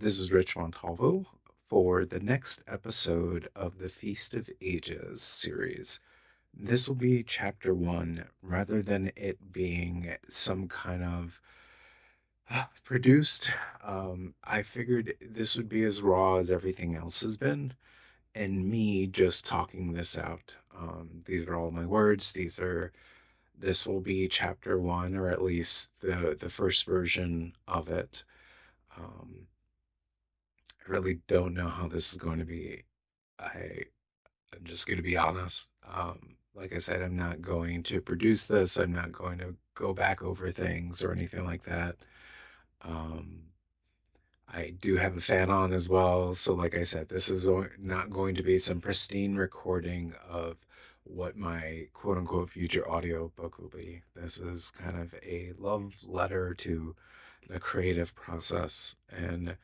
This is Rich Montalvo for the next episode of the Feast of Ages series. This will be chapter one rather than it being some kind of produced. I figured this would be as raw as everything else has been, and me just talking this out. These are all my words. This will be chapter one, or at least the first version of it. Um, I really don't know how this is going to be. I I'm just going to be honest. Like I said, I'm not going to produce this. I'm not going to go back over things or anything like that. Um, I do have a fan on as well. So, like I said, this is not going to be some pristine recording of what my quote unquote future audio book will be. This is kind of a love letter to the creative process and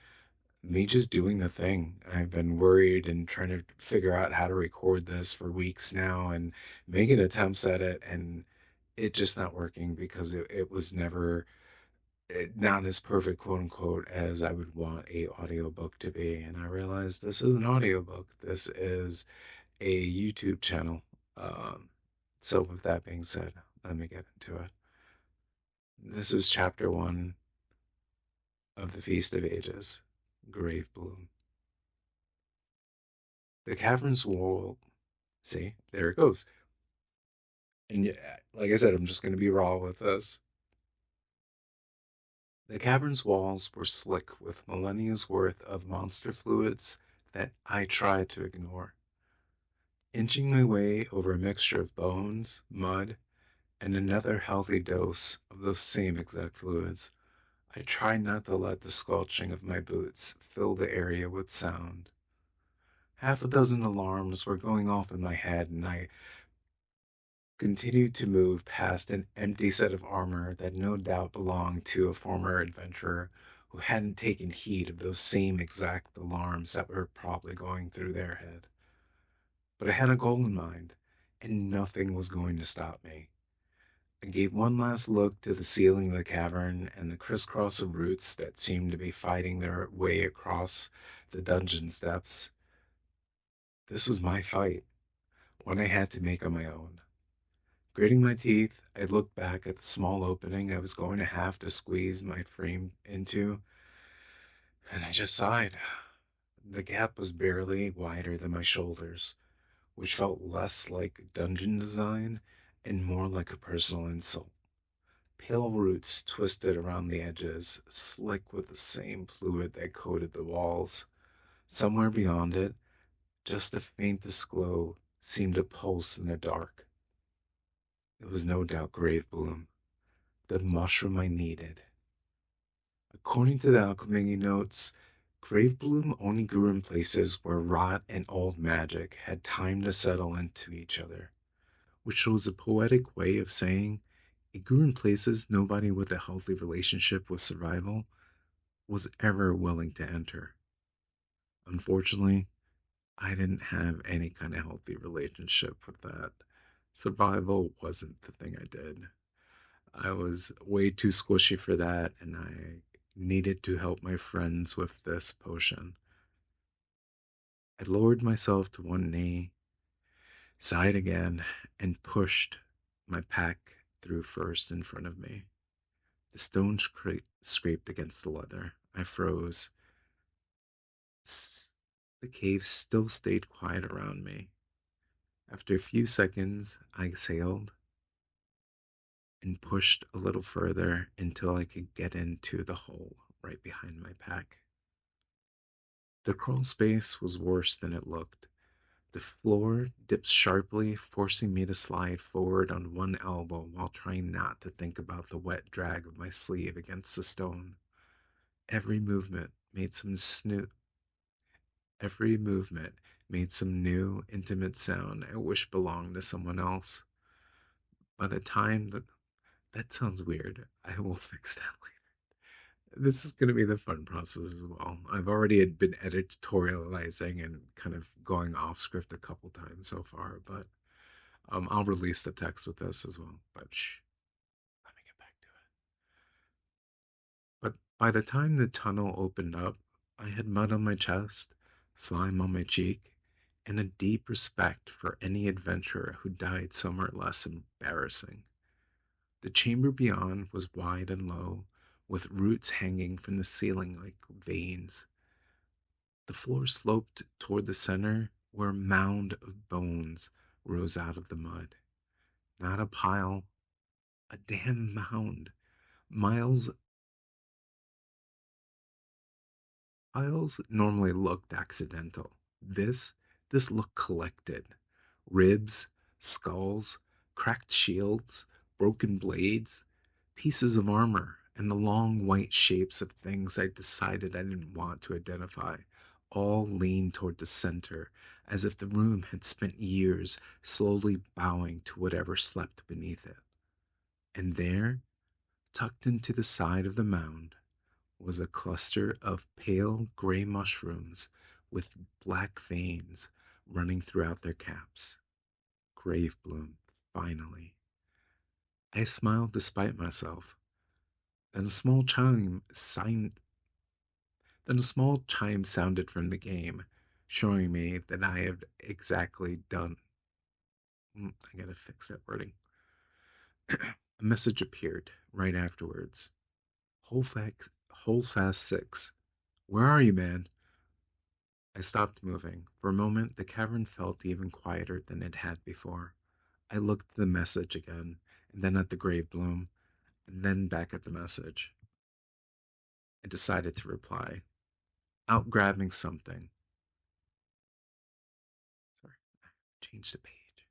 me just doing the thing. I've been worried and trying to figure out how to record this for weeks now and making attempts at it, and it just not working because it was never not as perfect, quote unquote, as I would want a audiobook to be. And I realized this is an audiobook. This is a YouTube channel. Um, so with that being said, let me get into it. This is chapter one of the Feast of Ages, Gravebloom. The cavern's wall. See, there it goes. And yeah, like I said, I'm just going to be raw with this. The cavern's walls were slick with millennia's worth of monster fluids that I tried to ignore. Inching my way over a mixture of bones, mud, and another healthy dose of those same exact fluids, I tried not to let the squelching of my boots fill the area with sound. Half a dozen alarms were going off in my head, and I continued to move past an empty set of armor that no doubt belonged to a former adventurer who hadn't taken heed of those same exact alarms that were probably going through their head. But I had a goal in mind, and nothing was going to stop me. I gave one last look to the ceiling of the cavern and the crisscross of roots that seemed to be fighting their way across the dungeon steps. This was my fight, one I had to make on my own. Gritting my teeth, I looked back at the small opening I was going to have to squeeze my frame into, and I just sighed. The gap was barely wider than my shoulders, which felt less like dungeon design and more like a personal insult. Pale roots twisted around the edges, slick with the same fluid that coated the walls. Somewhere beyond it, just the faintest glow seemed to pulse in the dark. It was no doubt Gravebloom, the mushroom I needed. According to the alchemy notes, Gravebloom only grew in places where rot and old magic had time to settle into each other, which was a poetic way of saying it grew in places nobody with a healthy relationship with survival was ever willing to enter. Unfortunately, I didn't have any kind of healthy relationship with that. Survival wasn't the thing I did. I was way too squishy for that, and I needed to help my friends with this potion. I lowered myself to one knee, sighed again, and pushed my pack through first in front of me. The stone scraped against the leather. I froze. The cave still stayed quiet around me. After a few seconds, I exhaled and pushed a little further until I could get into the hole right behind my pack. The crawl space was worse than it looked. The floor dipped sharply, forcing me to slide forward on one elbow while trying not to think about the wet drag of my sleeve against the stone. Every movement made some snoo Every movement made some new, intimate sound I wish belonged to someone else. By the time that sounds weird, I will fix that later. This is going to be the fun process as well. I've already had been editorializing and kind of going off script a couple times so far, but I'll release the text with this as well. But shh, let me get back to it. But by the time the tunnel opened up, I had mud on my chest, slime on my cheek, and a deep respect for any adventurer who died somewhere less embarrassing. The chamber beyond was wide and low, with roots hanging from the ceiling like veins. The floor sloped toward the center, where a mound of bones rose out of the mud. Not a pile, a damn mound. Miles Piles normally looked accidental. This looked collected. Ribs, skulls, cracked shields, broken blades, pieces of armor, and the long white shapes of things I decided I didn't want to identify, all leaned toward the center, as if the room had spent years slowly bowing to whatever slept beneath it. And there, tucked into the side of the mound, was a cluster of pale gray mushrooms with black veins running throughout their caps. Gravebloom, finally. I smiled despite myself. Then a small chime signed then a small chime sounded from the game, showing me that I had exactly done. I gotta fix that wording. A message appeared right afterwards. Hold fast 6. Where are you, man? I stopped moving. For a moment, the cavern felt even quieter than it had before. I looked at the message again, and then at the grave bloom, and then back at the message. I decided to reply. Out grabbing something. Sorry, change the page.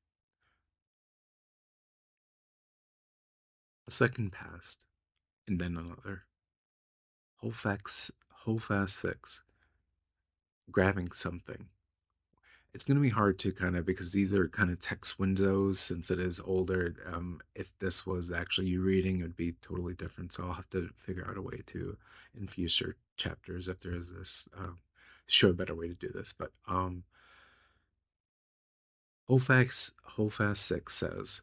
A second passed, and then another. Hold fast 6. Grabbing something. It's going to be hard to kind of, because these are kind of text windows since it is older. If this was actually you reading, it would be totally different. So I'll have to figure out a way to, in future chapters, if there is this, show a better way to do this. But Hold Fast 6 says,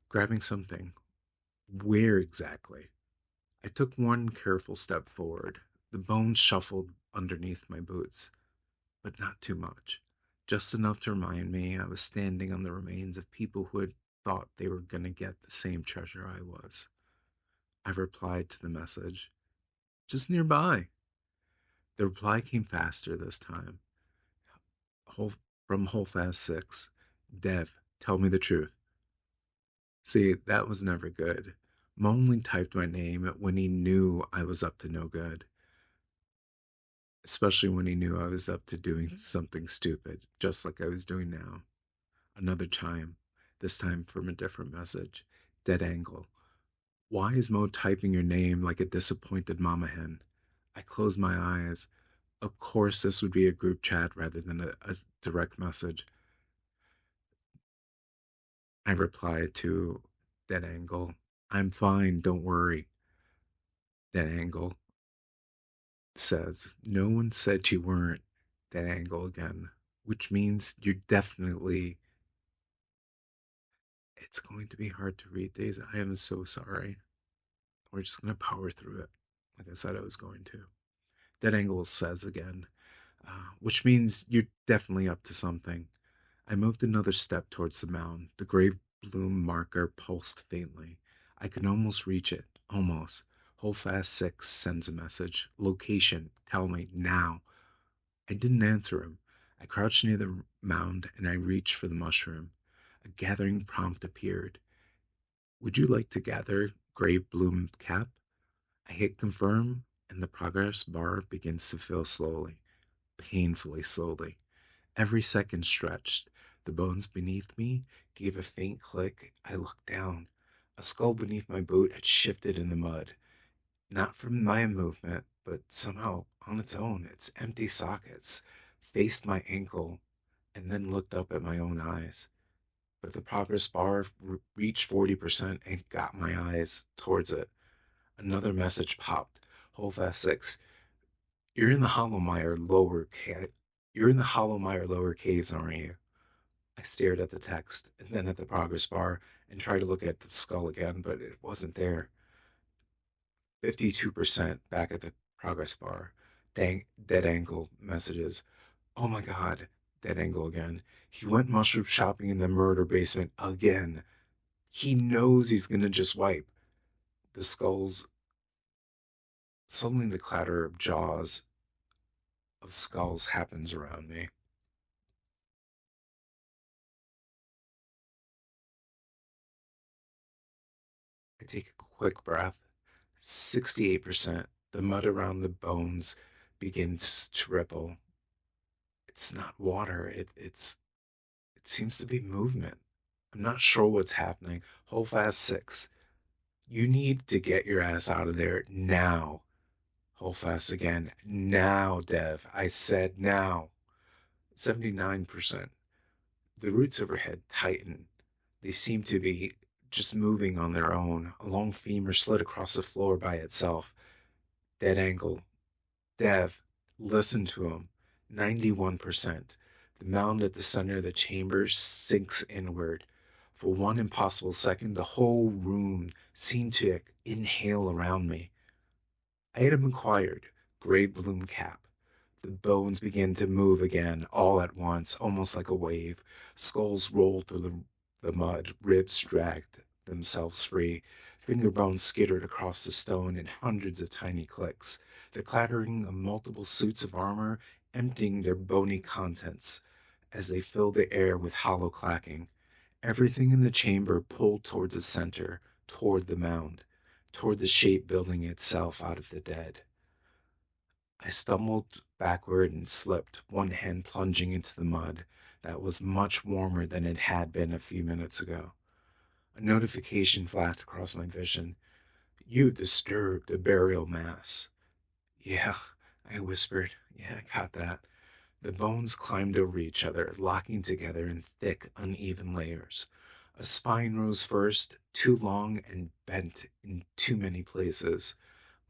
grabbing something. Where exactly? I took one careful step forward. The bones shuffled underneath my boots, but not too much. Just enough to remind me I was standing on the remains of people who had thought they were going to get the same treasure I was. I replied to the message, just nearby. The reply came faster this time. Whole, from Fast 6. Dev, tell me the truth. See, that was never good. Mo only typed my name when he knew I was up to no good, especially when he knew I was up to doing something stupid, just like I was doing now. Another chime, this time from a different message. Dead angle. Why is Mo typing your name like a disappointed mama hen? I closed my eyes. Of course, this would be a group chat rather than a direct message. I replied to Dead angle. I'm fine, don't worry. Dead angle says, no one said you weren't. Dead angle again, which means you're definitely. It's going to be hard to read these. I am so sorry. We're just going to power through it, like I said I was going to. Dead Angle says again, which means you're definitely up to something. I moved another step towards the mound. The grave bloom marker pulsed faintly. I could almost reach it. Almost. Hold fast 6 sends a message. Location. Tell me now. I didn't answer him. I crouched near the mound and I reached for the mushroom. A gathering prompt appeared. Would you like to gather grave bloom cap? I hit confirm, and the progress bar begins to fill slowly, painfully slowly. Every second stretched. The bones beneath me gave a faint click. I looked down. A skull beneath my boot had shifted in the mud. Not from my movement, but somehow on its own. Its empty sockets faced my ankle and then looked up at my own eyes. But the progress bar reached 40% and got my eyes towards it. Another message popped. Hold fast 6. You're in the Hollowmire lower ca- You're in the Hollowmire lower caves, aren't you? I stared at the text and then at the progress bar and tried to look at the skull again, but it wasn't there. 52% back at the progress bar. Dead angle messages. Oh my god. Dead angle again. He went mushroom shopping in the murder basement again. He knows he's gonna just wipe. The skulls. Suddenly the clatter of jaws of skulls happens around me. I take a quick breath. 68%. The mud around the bones begins to ripple. It's not water. It seems to be movement. I'm not sure what's happening. Hold fast 6. You need to get your ass out of there now. Hold fast again. Now, Dev. I said now. 79%. The roots overhead tighten. They seem to be just moving on their own. A long femur slid across the floor by itself. Dead angle. Dev, listen to him. 91%. The mound at the center of the chamber sinks inward. For one impossible second, the whole room seemed to inhale around me. Item acquired. Gravebloom cap. The bones began to move again, all at once, almost like a wave. Skulls rolled through the mud, ribs dragged themselves free. Finger bones skittered across the stone in hundreds of tiny clicks, the clattering of multiple suits of armor emptying their bony contents as they filled the air with hollow clacking. Everything in the chamber pulled toward the center, toward the mound, toward the shape building itself out of the dead. I stumbled backward and slipped, one hand plunging into the mud that was much warmer than it had been a few minutes ago. A notification flashed across my vision. You disturbed a burial mass. Yeah, I whispered. Yeah, I got that. The bones climbed over each other, locking together in thick, uneven layers. A spine rose first, too long and bent in too many places.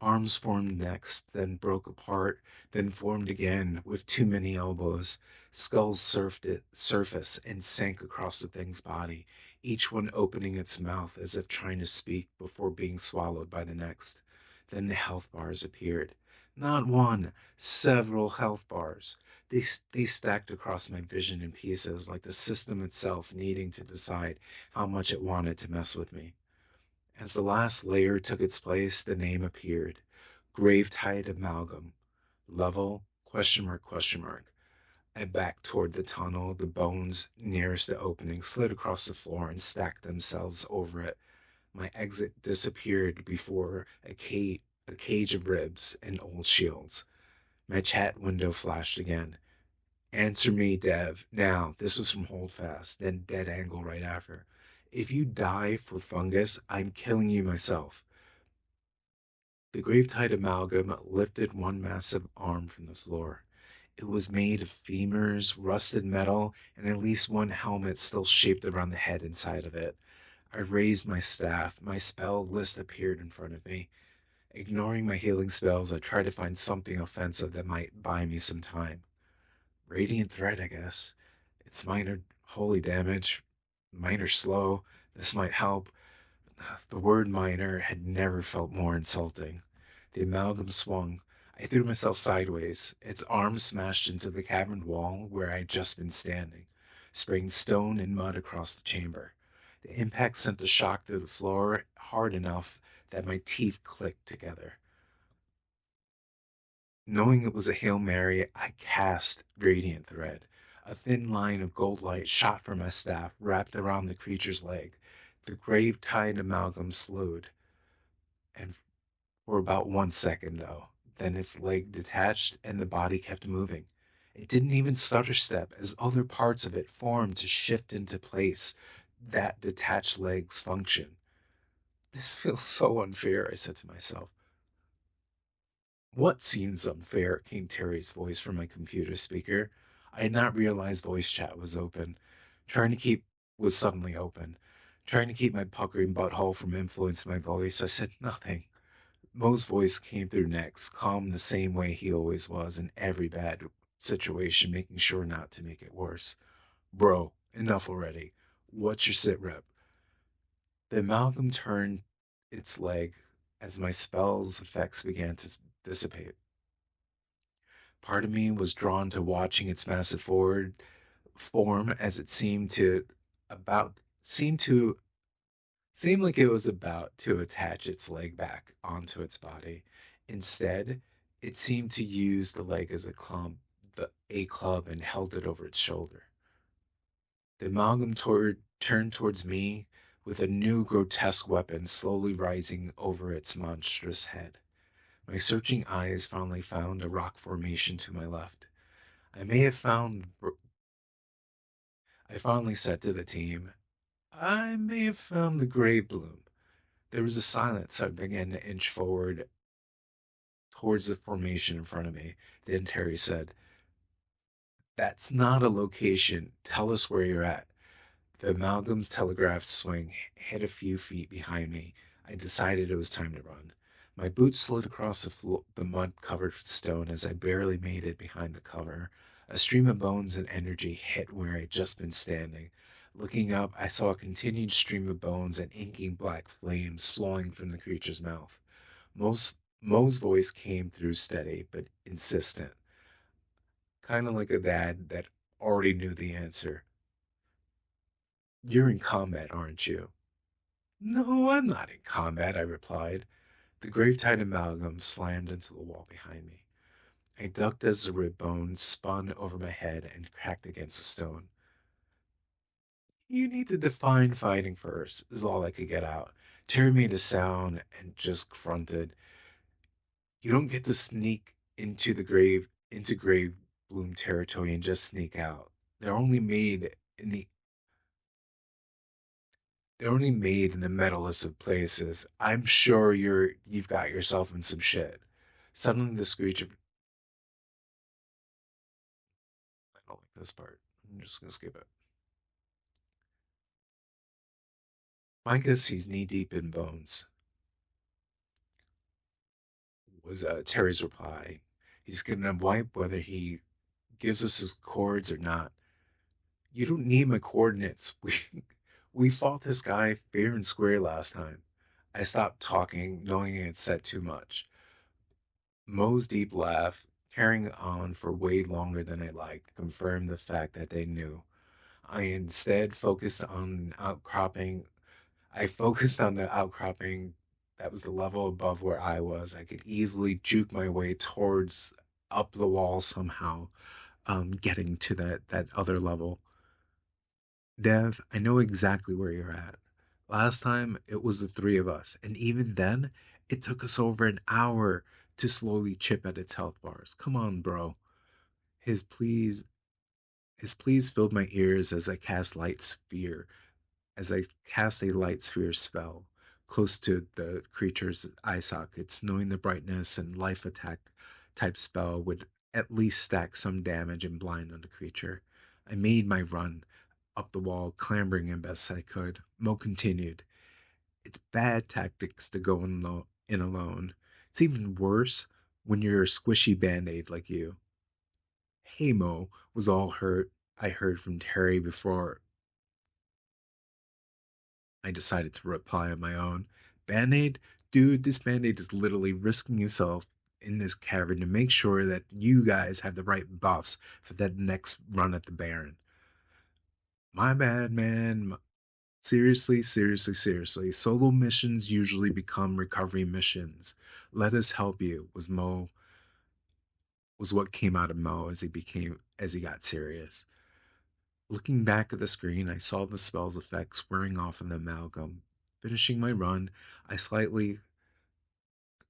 Arms formed next, then broke apart, then formed again with too many elbows. Skulls surfaced and sank across the thing's body, each one opening its mouth as if trying to speak before being swallowed by the next. Then the health bars appeared. Not one, several health bars. They stacked across my vision in pieces, like the system itself needing to decide how much it wanted to mess with me. As the last layer took its place, the name appeared. Gravetide Amalgam. Level? Question mark, question mark. I backed toward the tunnel. The bones nearest the opening slid across the floor and stacked themselves over it. My exit disappeared before a cage of ribs and old shields. My chat window flashed again. Answer me, Dev. Now, this was from Holdfast, then Dead Angle right after. If you die for fungus, I'm killing you myself. The Gravetide amalgam lifted one massive arm from the floor. It was made of femurs, rusted metal, and at least one helmet still shaped around the head inside of it. I raised my staff. My spell list appeared in front of me. Ignoring my healing spells, I tried to find something offensive that might buy me some time. Radiant Threat, I guess. It's minor holy damage, minor slow. This might help. The word minor had never felt more insulting. The amalgam swung. I threw myself sideways. Its arms smashed into the cavern wall where I had just been standing, spraying stone and mud across the chamber. The impact sent a shock through the floor hard enough that my teeth clicked together. Knowing it was a Hail Mary, I cast Radiant Thread. A thin line of gold light shot from my staff, wrapped around the creature's leg. The grave-tide amalgam slowed, and for about 1 second, though. Then its leg detached, and the body kept moving. It didn't even stutter step as other parts of it formed to shift into place that detached leg's function. This feels so unfair, I said to myself. What seems unfair? Came Terry's voice from my computer speaker. I had not realized voice chat was open. Trying to keep was suddenly open. Trying to keep my puckering butthole from influencing my voice, I said nothing. Mo's voice came through next, calm the same way he always was in every bad situation, making sure not to make it worse. Bro, enough already. What's your sit rep? The amalgam turned its leg as my spell's effects began to dissipate. Part of me was drawn to watching its massive forward form as it seemed like it was about to attach its leg back onto its body. Instead, it seemed to use the leg as a club and held it over its shoulder. The turned towards me with a new grotesque weapon slowly rising over its monstrous head. My searching eyes finally found a rock formation to my left. I may have found, I finally said to the team, I may have found the Gravebloom. There was a silence, so I began to inch forward towards the formation in front of me. Then Terry said, That's not a location. Tell us where you're at. The amalgam's telegraph swing hit a few feet behind me. I decided it was time to run. My boots slid across the mud-covered stone as I barely made it behind the cover. A stream of bones and energy hit where I'd just been standing. Looking up, I saw a continued stream of bones and inking black flames flowing from the creature's mouth. Mo's voice came through steady but insistent, kind of like a dad that already knew the answer. You're in combat, aren't you? No, I'm not in combat, I replied. The Gravetide amalgam slammed into the wall behind me. I ducked as the rib bones spun over my head and cracked against the stone. You need to define fighting first, is all I could get out. Terry made a sound and just grunted. You don't get to sneak into grave bloom territory and just sneak out. They're only made in the they're only made in the metalist of places. I'm sure you've got yourself in some shit. Suddenly the screech of I don't like this part. I'm just gonna skip it. I guess he's knee deep in bones, was Terry's reply. He's gonna wipe whether he gives us his cords or not. You don't need my coordinates. We fought this guy fair and square last time. I stopped talking, knowing I had said too much. Mo's deep laugh, carrying on for way longer than I liked, confirmed the fact that they knew. I instead focused on outcropping. I focused on the outcropping that was the level above where I was. I could easily juke my way towards up the wall somehow, getting to that other level. Dev, I know exactly where you're at. Last time it was the three of us, and even then, it took us over an hour to slowly chip at its health bars. Come on, bro. His pleas his pleas filled my ears as I cast a light sphere spell close to the creature's eye sockets, knowing the brightness and life attack type spell would at least stack some damage and blind on the creature. I made my run up the wall, clambering as best I could. Mo continued. It's bad tactics to go in alone. It's even worse when you're a squishy band-aid like you. Hey Mo was all hurt I heard from Terry before I decided to reply on my own. Band-Aid? Dude, this Band-Aid is literally risking yourself in this cavern to make sure that you guys have the right buffs for that next run at the Baron. My bad, man. Seriously, seriously, seriously. Solo missions usually become recovery missions. Let us help you, was what came out of Mo as he got serious. Looking back at the screen, I saw the spell's effects wearing off in the amalgam. Finishing my run, I slightly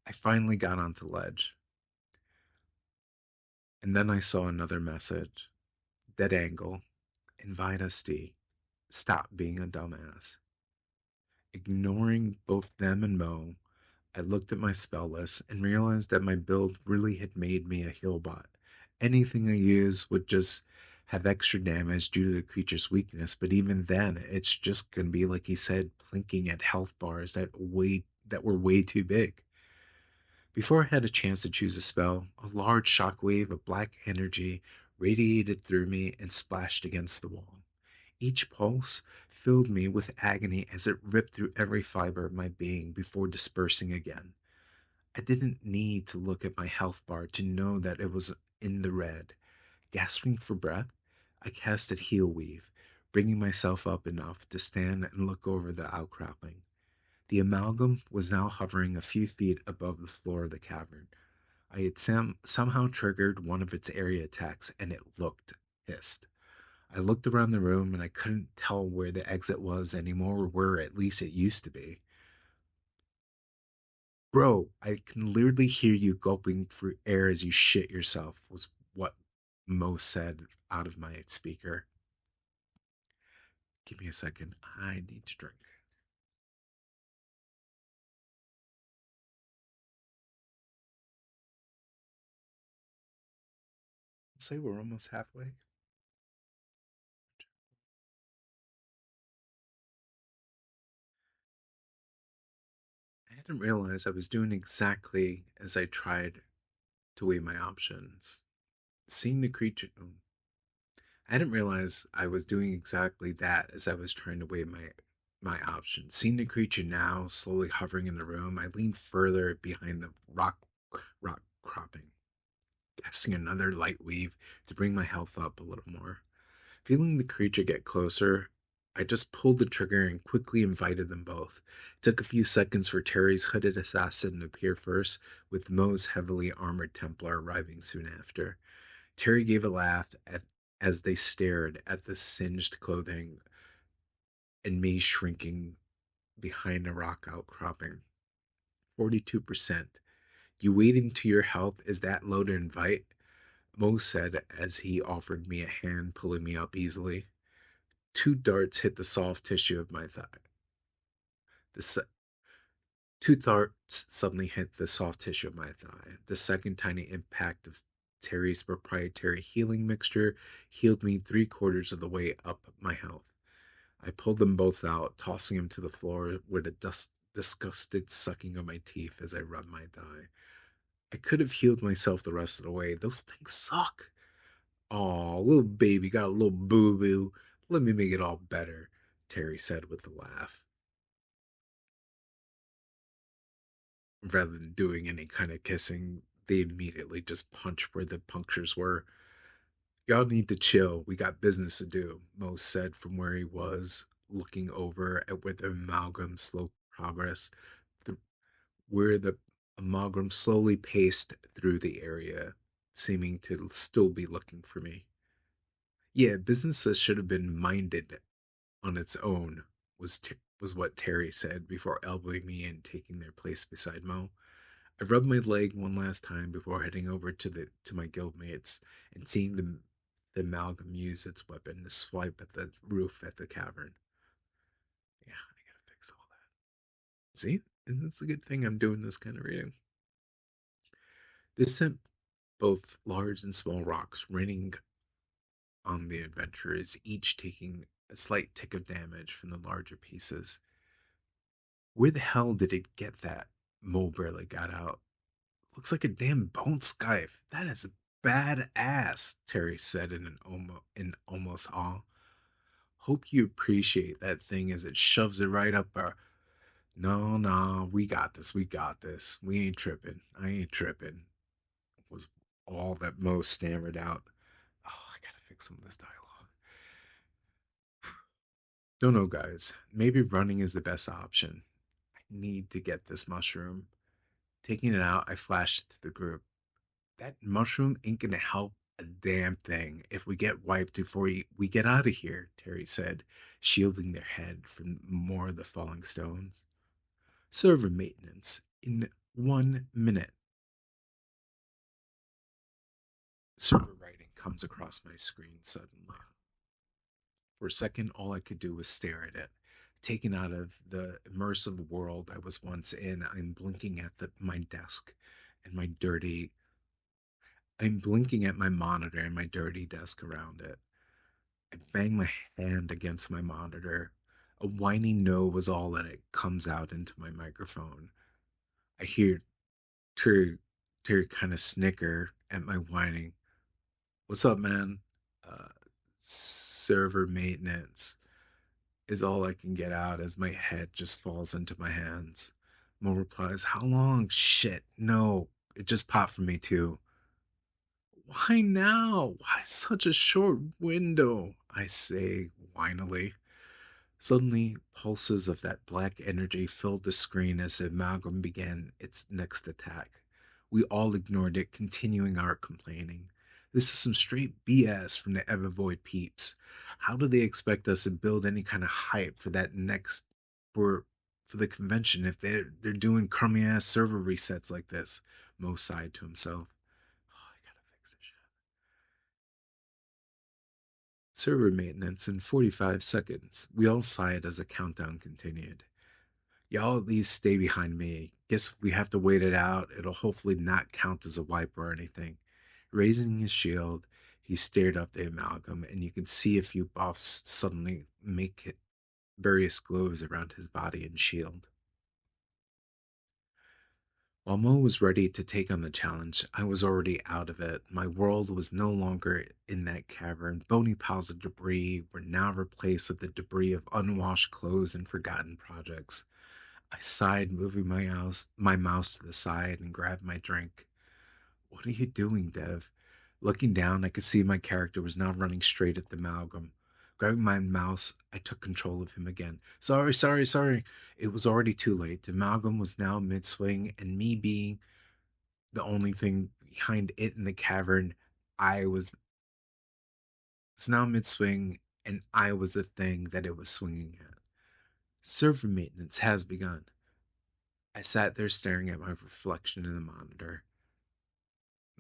I finally got onto ledge. And then I saw another message. Dead angle. Invite us D. Stop being a dumbass. Ignoring both them and Mo, I looked at my spell list and realized that my build really had made me a heal bot. Anything I use would just have extra damage due to the creature's weakness, but even then, it's just gonna be like he said, plinking at health bars that were way too big. Before I had a chance to choose a spell, a large shockwave of black energy radiated through me and splashed against the wall. Each pulse filled me with agony as it ripped through every fiber of my being before dispersing again. I didn't need to look at my health bar to know that in the red. Gasping for breath, I casted Heal Weave, bringing myself up enough to stand and look over the outcropping. The amalgam was now hovering a few feet above the floor of the cavern. I had somehow triggered one of its area attacks, and it looked pissed. I looked around the room and I couldn't tell where the exit was anymore, or where at least it used to be. Bro, I can literally hear you gulping for air as you shit yourself, was what Mo said out of my speaker. Give me a second. I need to drink. Say we're almost halfway. I hadn't realized I was doing exactly as I tried to weigh my options. Seeing the creature. I didn't realize I was doing exactly that as I was trying to weigh my options. Seeing the creature now slowly hovering in the room, I leaned further behind the rock cropping, casting another light weave to bring my health up a little more. Feeling the creature get closer, I just pulled the trigger and quickly invited them both. It took a few seconds for Terry's hooded assassin to appear first, with Moe's heavily armored Templar arriving soon after. Terry gave a laugh as they stared at the singed clothing and me shrinking behind a rock outcropping. 42%. You waiting to your health is that low to invite? Mo said as he offered me a hand, pulling me up easily. Two darts hit the soft tissue of my thigh. The se- Two darts suddenly hit the soft tissue of my thigh. The second tiny impact of Terry's proprietary healing mixture healed me three-quarters of the way up my health. I pulled them both out, tossing them to the floor with a disgusted sucking of my teeth as I rubbed my thigh. I could have healed myself the rest of the way. Those things suck. Aw, little baby got a little boo boo. Let me make it all better, Terry said with a laugh. Rather than doing any kind of kissing, they immediately just punched where the punctures were. Y'all need to chill. We got business to do, Mo said from where he was, looking over at where the amalgam slow progress, th- where the amalgam slowly paced through the area, seeming to still be looking for me. Yeah, business that should have been minded on its own was what Terry said before elbowing me and taking their place beside Mo. I rubbed my leg one last time before heading over to my guildmates and seeing the amalgam use its weapon to swipe at the roof at the cavern. Yeah, I gotta fix all that. See? And it's a good thing I'm doing this kind of reading. This sent both large and small rocks raining on the adventurers, each taking a slight tick of damage from the larger pieces. Where the hell did it get that? Mo barely got out. Looks like a damn bone scythe. That is badass, Terry said in almost awe. Hope you appreciate that thing as it shoves it right up our. No, no, we got this. We got this. We ain't tripping. I ain't tripping. Was all that Mo stammered out. Oh, I gotta fix some of this dialogue. Don't know, guys. Maybe running is the best option. I need to get this mushroom. Taking it out, I flashed it to the group. That mushroom ain't gonna help a damn thing if we get wiped before we get out of here, Terry said, shielding their head from more of the falling stones. Server maintenance in 1 minute. Server writing comes across my screen suddenly. For a second, all I could do was stare at it. Taken out of the immersive world I was once in, my desk and my dirty. I'm blinking at my monitor and my dirty desk around it. I bang my hand against my monitor. A whining no was all that it comes out into my microphone. I hear Terry, Terry kind of snicker at my whining. What's up, man? Uh, Server maintenance is all I can get out as my head just falls into my hands. Mo replies, how long? Shit, no. It just popped for me too. Why now? Why such a short window? I say whinily. Suddenly, pulses of that black energy filled the screen as the amalgam began its next attack. We all ignored it, continuing our complaining. This is some straight BS from the Evervoid peeps. How do they expect us to build any kind of hype for that next for for the convention if they're doing crummy ass server resets like this? Mo sighed to himself. Oh, I gotta fix this shit. Server maintenance in 45 seconds. We all sighed as the countdown continued. Y'all at least stay behind me. Guess we have to wait it out. It'll hopefully not count as a wipe or anything. Raising his shield, he stared up the amalgam, and you could see a few buffs suddenly make it various glows around his body and shield. While Mo was ready to take on the challenge, I was already out of it. My world was no longer in that cavern. Bony piles of debris were now replaced with the debris of unwashed clothes and forgotten projects. I sighed, moving my mouse to the side and grabbed my drink. What are you doing, Dev? Looking down, I could see my character was now running straight at the amalgam. Grabbing my mouse, I took control of him again. Sorry, sorry, sorry. It was already too late. The amalgam was now mid swing, and me being the only thing behind it in the cavern, I was it's now mid swing, and I was the thing that it was swinging at. Server maintenance has begun. I sat there staring at my reflection in the monitor.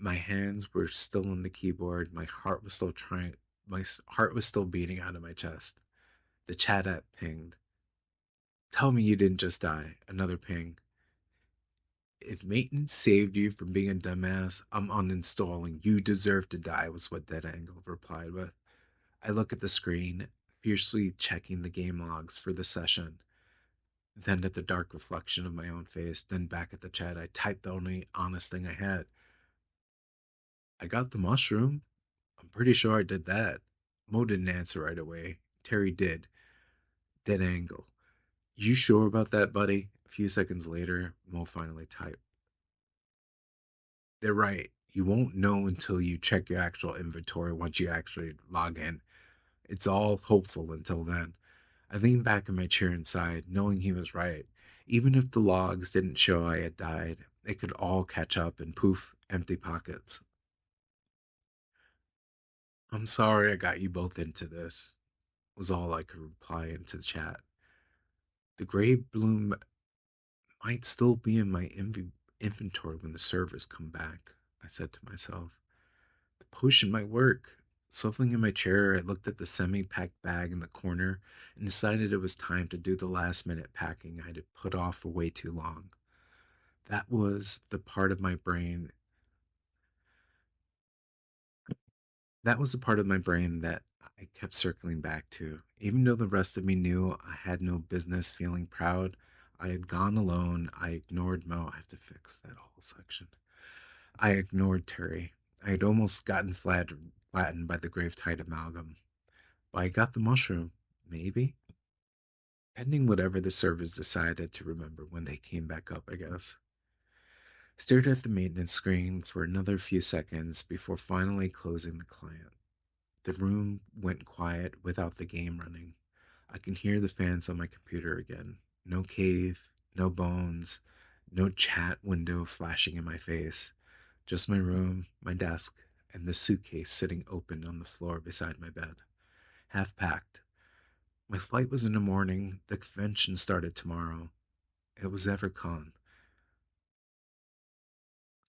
My hands were still on the keyboard. My heart was still beating out of my chest. The chat app pinged. Tell me you didn't just die. Another ping. If maintenance saved you from being a dumbass, I'm uninstalling. You deserve to die, was what Dead Angle replied with. I look at the screen, fiercely checking the game logs for the session, then at the dark reflection of my own face, then back at the chat. I typed the only honest thing I had. I got the mushroom. I'm pretty sure I did that. Mo didn't answer right away. Terry did. Dead Angle. You sure about that, buddy? A few seconds later, Mo finally typed. They're right. You won't know until you check your actual inventory once you actually log in. It's all hopeful until then. I leaned back in my chair and sighed, knowing he was right. Even if the logs didn't show I had died, it could all catch up and poof, empty pockets. I'm sorry I got you both into this, was all I could reply into the chat. The Gravebloom might still be in my inventory when the servers come back, I said to myself. The potion might work. Shuffling in my chair, I looked at the semi packed bag in the corner and decided it was time to do the last minute packing I'd put off for way too long. That was the part of my brain that was the part of my brain that I kept circling back to. Even though the rest of me knew I had no business feeling proud, I had gone alone. I ignored Mo. I have to fix that whole section. I ignored Terry. I had almost gotten flattened by the Gravetide amalgam. But I got the mushroom. Maybe? Pending whatever the servers decided to remember when they came back up, I guess. Stared at the maintenance screen for another few seconds before finally closing the client. The room went quiet without the game running. I can hear the fans on my computer again. No cave, no bones, no chat window flashing in my face. Just my room, my desk, and the suitcase sitting open on the floor beside my bed. Half packed. My flight was in the morning. The convention started tomorrow. It was EverCon.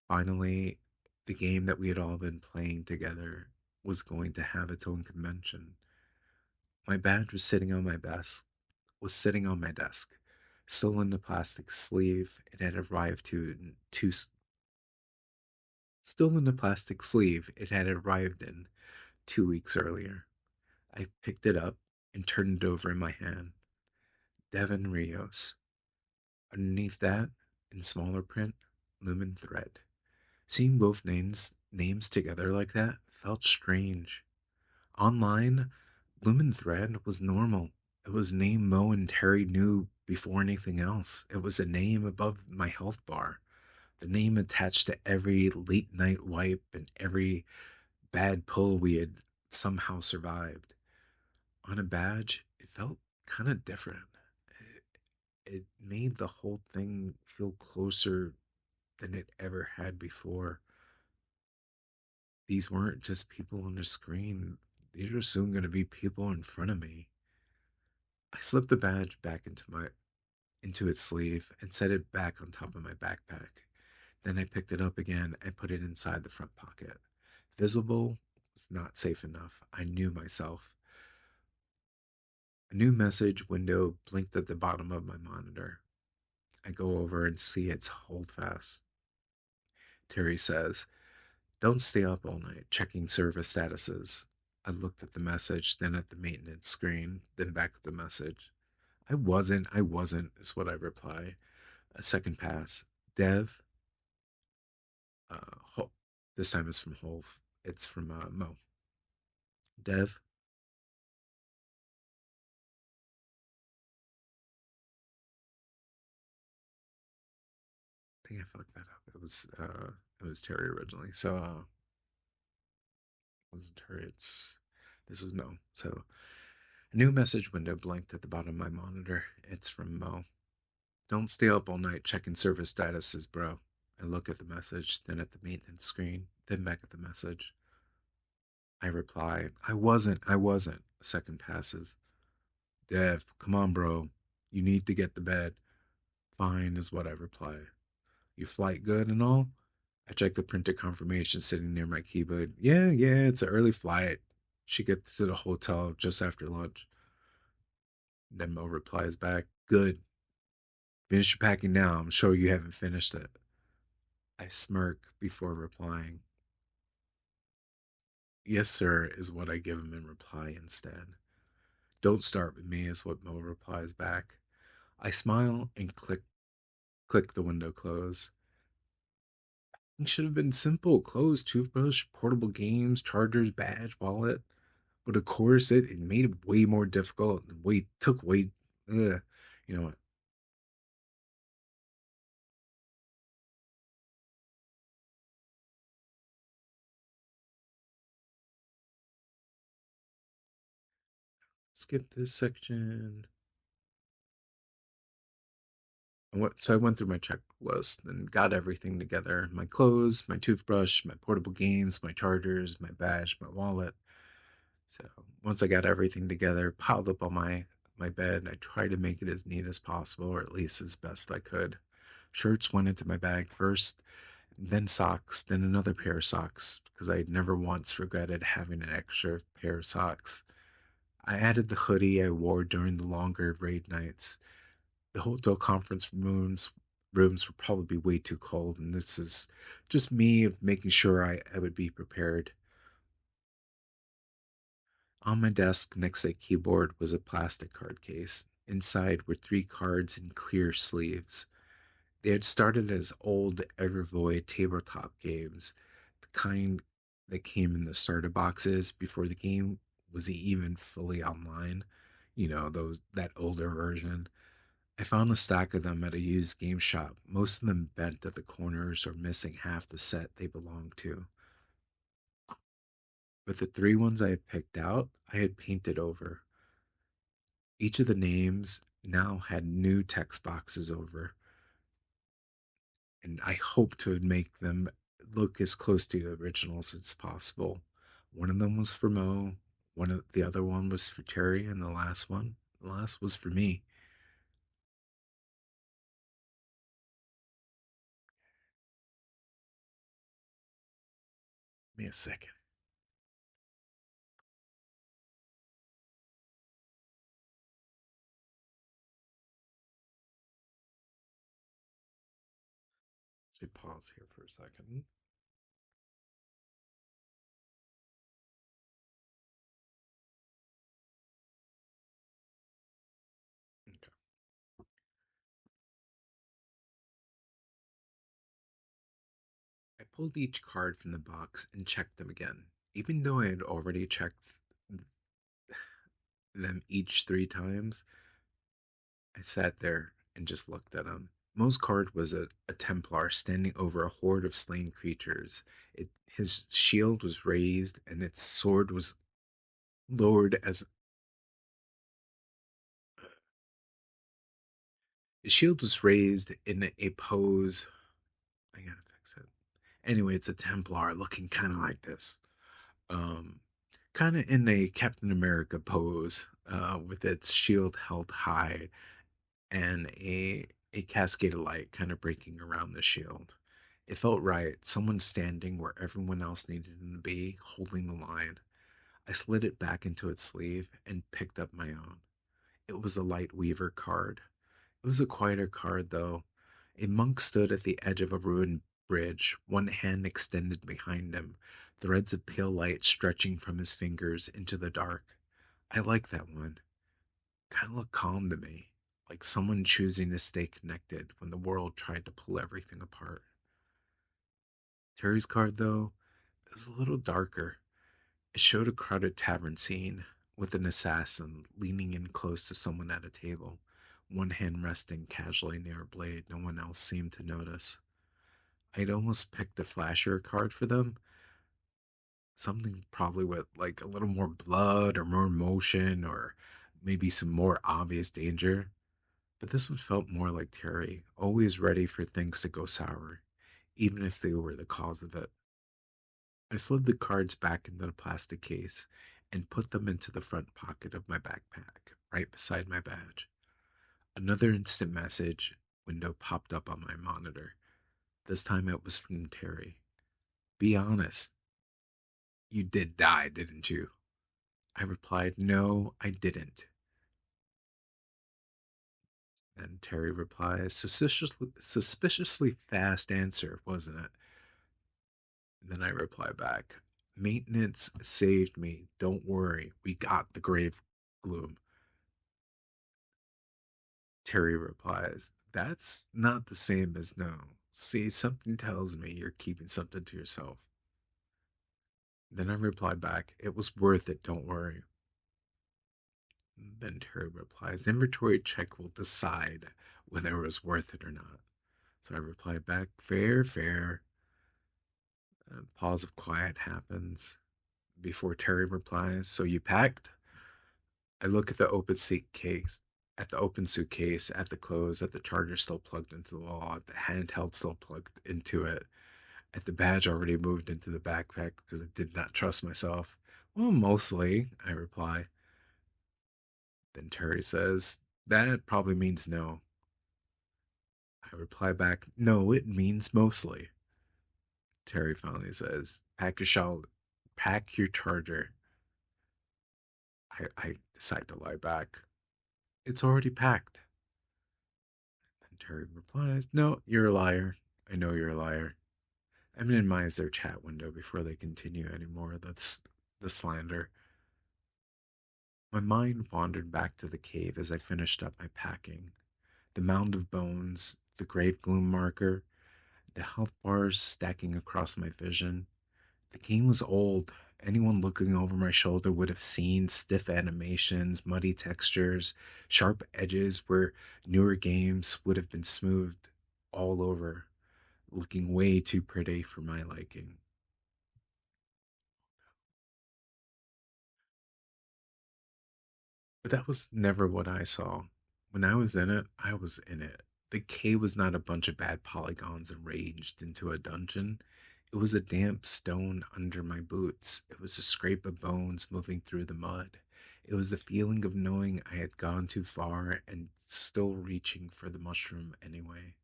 Finally, the game that we had all been playing together was going to have its own convention. My badge was sitting on my desk, still in the plastic sleeve it had arrived to still in the plastic sleeve it had arrived in 2 weeks earlier. I picked it up and turned it over in my hand. Devon Rios. Underneath that, in smaller print, Lumen Thread. Seeing both names together like that felt strange. Online, Lumen Thread was normal. It was a name Mo and Terry knew before anything else. It was a name above my health bar. The name attached to every late night wipe and every bad pull we had somehow survived. On a badge, it felt kind of different. It made the whole thing feel closer than it ever had before. These weren't just people on the screen, these were soon going to be people in front of me. I slipped the badge back into its sleeve and set it back on top of my backpack. Then I picked it up again and put it inside the front pocket. Visible was not safe enough. I knew myself. A new message window blinked at the bottom of my monitor. I go over and see it's Holdfast. Terry says, "Don't stay up all night checking service statuses." I looked at the message, then at the maintenance screen, then back at the message. I wasn't, is what I reply. A second pass. Dev, Hol- this time it's from Holf. It's from Mo. Dev, I think I fucked that up. It was Terry originally. So it wasn't Terry, this is Mo. So a new message window blinked at the bottom of my monitor. It's from Mo. "Don't stay up all night checking service statuses, bro." I look at the message, then at the maintenance screen, then back at the message. I reply, I wasn't. A second passes. Dev, come on, bro. You need to get to bed. Fine, is what I reply. Your flight good and all? I check the printed confirmation sitting near my keyboard. Yeah, it's an early flight. She gets to the hotel just after lunch. Then Mo replies back, "Good. Finish your packing now. I'm sure you haven't finished it." I smirk before replying. "Yes, sir," is what I give him in reply instead. "Don't start with me," is what Mo replies back. I smile and click the window close. It should have been simple: clothes, toothbrush, portable games, chargers, badge, wallet. But of course, it made it way more difficult and took way. Ugh. You know what? Skip this section. So I went through my checklist and got everything together: my clothes, my toothbrush, my portable games, my chargers, my badge, my wallet. So once I got everything together, piled up on my bed, I tried to make it as neat as possible, or at least as best I could. Shirts went into my bag first, then socks, then another pair of socks, because I had never once regretted having an extra pair of socks. I added the hoodie I wore during the longer raid nights. The hotel conference rooms were probably way too cold, and this is just me of making sure I would be prepared. On my desk next to the keyboard was a plastic card case. Inside were three cards in clear sleeves. They had started as old Evervoid tabletop games, the kind that came in the starter boxes before the game was even fully online. Those that older version. I found a stack of them at a used game shop, most of them bent at the corners or missing half the set they belonged to. But the three ones I had picked out, I had painted over. Each of the names now had new text boxes over, and I hope to make them look as close to the originals as possible. One of them was for Mo, the other one was for Terry, and the last was for me. Give me a second. Should pause here for a second. Okay. I pulled each card from the box and checked them again. Even though I had already checked them each three times, I sat there and just looked at them. Mo's card was a Templar standing over a horde of slain creatures. His shield was raised and its sword was lowered as his shield was raised in a pose. I gotta fix it. Anyway, it's a Templar looking kind of like this. Um, Kind of in a Captain America pose, with its shield held high and a cascade of light kind of breaking around the shield. It felt right. Someone standing where everyone else needed him to be, holding the line. I slid it back into its sleeve and picked up my own. It was a light weaver card. It was a quieter card, though. A monk stood at the edge of a ruined bridge, one hand extended behind him, threads of pale light stretching from his fingers into the dark. I like that one. Kind of looked calm to me, like someone choosing to stay connected when the world tried to pull everything apart. Terry's card, though, it was a little darker. It showed a crowded tavern scene with an assassin leaning in close to someone at a table, one hand resting casually near a blade no one else seemed to notice. I'd almost picked a flashier card for them, something probably with like a little more blood or more motion or maybe some more obvious danger. But this one felt more like Terry, always ready for things to go sour, even if they were the cause of it. I slid the cards back into the plastic case and put them into the front pocket of my backpack, right beside my badge. Another instant message window popped up on my monitor. This time it was from Terry. Be honest, you did die, didn't you? I replied, no, I didn't. And Terry replies, suspiciously fast answer, wasn't it? And then I reply back, maintenance saved me. Don't worry, we got the grave gloom. Terry replies, that's not the same as no. See, something tells me you're keeping something to yourself. Then I reply back, it was worth it, don't worry. Then Terry replies, inventory check will decide whether it was worth it or not. So I reply back, fair, fair. A pause of quiet happens before Terry replies, so you packed? I look at the open suitcase, at the clothes, at the charger still plugged into the wall, at the handheld still plugged into it, at the badge already moved into the backpack because I did not trust myself. Well, mostly, I reply. Then Terry says, that probably means no. I reply back, no, it means mostly. Terry finally says, pack your charger. I decide to lie back. It's already packed. And Terry replies, no, you're a liar. I know you're a liar. I minimize their chat window before they continue anymore. That's the slander. My mind wandered back to the cave as I finished up my packing. The mound of bones, the Gravebloom marker, the health bars stacking across my vision. The game was old. Anyone looking over my shoulder would have seen stiff animations, muddy textures, sharp edges where newer games would have been smoothed all over, looking way too pretty for my liking. But that was never what I saw. When I was in it, I was in it. The cave was not a bunch of bad polygons arranged into a dungeon. It was a damp stone under my boots. It was a scrape of bones moving through the mud. It was the feeling of knowing I had gone too far and still reaching for the mushroom anyway.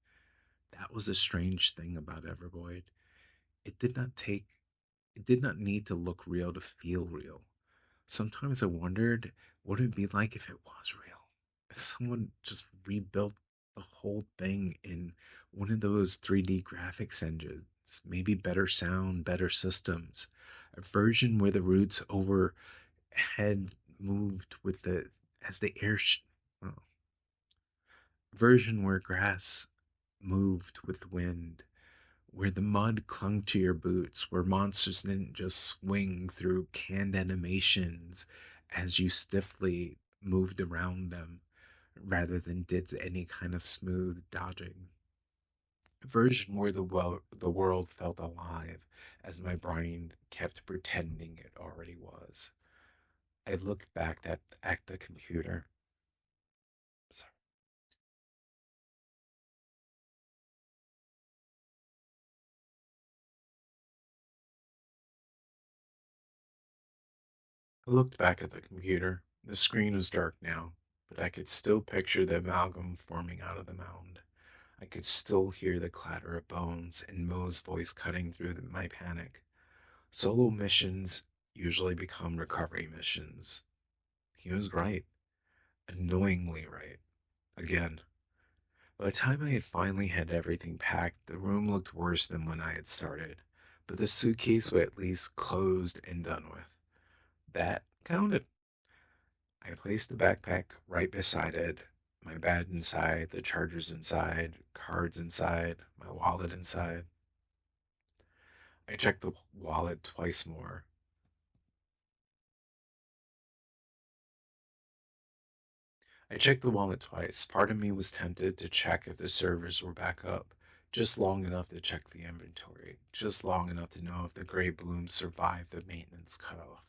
That was a strange thing about Evervoid. It did not take it did not need to look real to feel real. Sometimes I wondered what it'd be like if it was real. If someone just rebuilt the whole thing in one of those 3D graphics engines, maybe better sound, better systems, a version where the roots overhead moved with the as the oh, version where grass moved with wind, where the mud clung to your boots, where monsters didn't just swing through canned animations as you stiffly moved around them, rather than did any kind of smooth dodging. A version where the world felt alive as my brain kept pretending it already was. I looked back at the computer. Sorry. I looked back at the computer. The screen was dark now, but I could still picture the amalgam forming out of the mound. I could still hear the clatter of bones and Mo's voice cutting through my panic. Solo missions usually become recovery missions. He was right. Annoyingly right. Again. By the time I had finally had everything packed, the room looked worse than when I had started. But the suitcase was at least closed and done with. That counted. I placed the backpack right beside it, my bed inside, the chargers inside, cards inside, my wallet inside. I checked the wallet twice more. I checked the wallet twice. Part of me was tempted to check if the servers were back up, just long enough to check the inventory, just long enough to know if the Gravebloom survived the maintenance cutoff.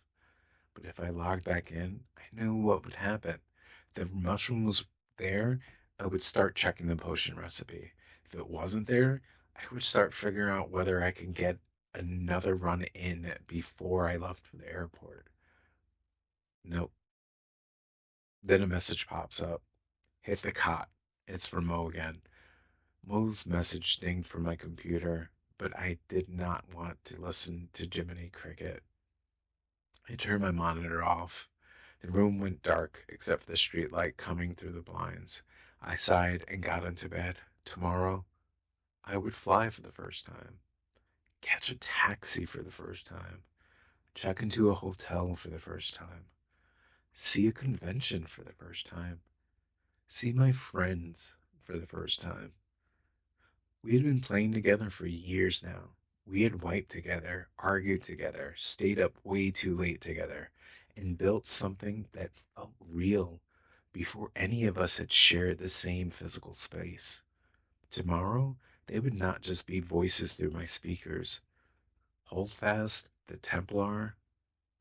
But if I logged back in, I knew what would happen. If the mushroom was there, I would start checking the potion recipe. If it wasn't there, I would start figuring out whether I could get another run in before I left for the airport. Nope. Then a message pops up. Hit the cot. It's from Mo again. Mo's message dinged from my computer, but I did not want to listen to Jiminy Cricket. I turned my monitor off. The room went dark except for the streetlight coming through the blinds. I sighed and got into bed. Tomorrow, I would fly for the first time, catch a taxi for the first time, check into a hotel for the first time, see a convention for the first time, see my friends for the first time. We had been playing together for years now. We had wiped together, argued together, stayed up way too late together, and built something that felt real before any of us had shared the same physical space. Tomorrow, they would not just be voices through my speakers. Holdfast, the Templar,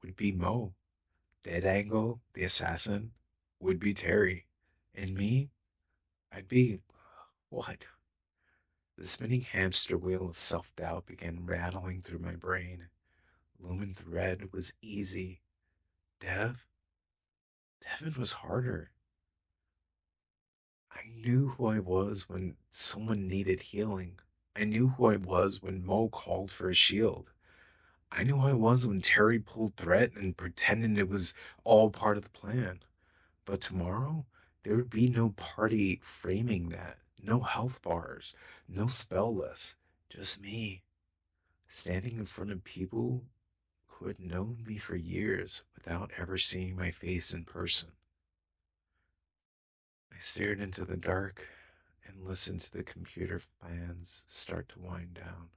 would be Mo. Dead Angle, the assassin, would be Terry. And me, I'd be what? The spinning hamster wheel of self doubt began rattling through my brain. Lumen Thread was easy. Dev? Devin was harder. I knew who I was when someone needed healing. I knew who I was when Mo called for a shield. I knew who I was when Terry pulled threat and pretended it was all part of the plan. But tomorrow, there would be no party framing that. No health bars. No spell list. Just me, standing in front of people who had known me for years without ever seeing my face in person. I stared into the dark and listened to the computer fans start to wind down.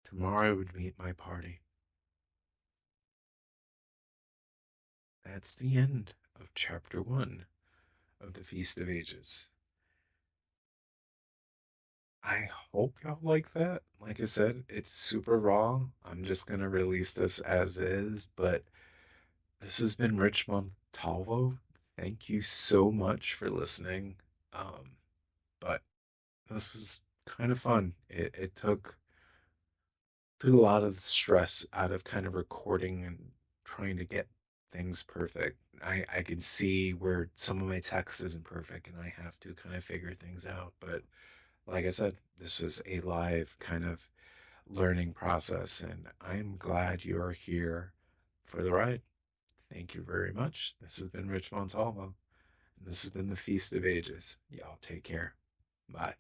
Tomorrow I would meet my party. That's the end of chapter 1 of the Feast of Ages. I hope y'all like that. Like I said, it's super raw. I'm just gonna release this as is, but this has been Rich Montalvo. Thank you so much for listening. But this was kind of fun. It took a lot of the stress out of kind of recording and trying to get things perfect. I can see where some of my text isn't perfect and I have to kind of figure things out. But like I said, this is a live kind of learning process, and I'm glad you're here for the ride. Thank you very much. This has been Rich Montalvo, and this has been the Feast of Ages. Y'all take care. Bye.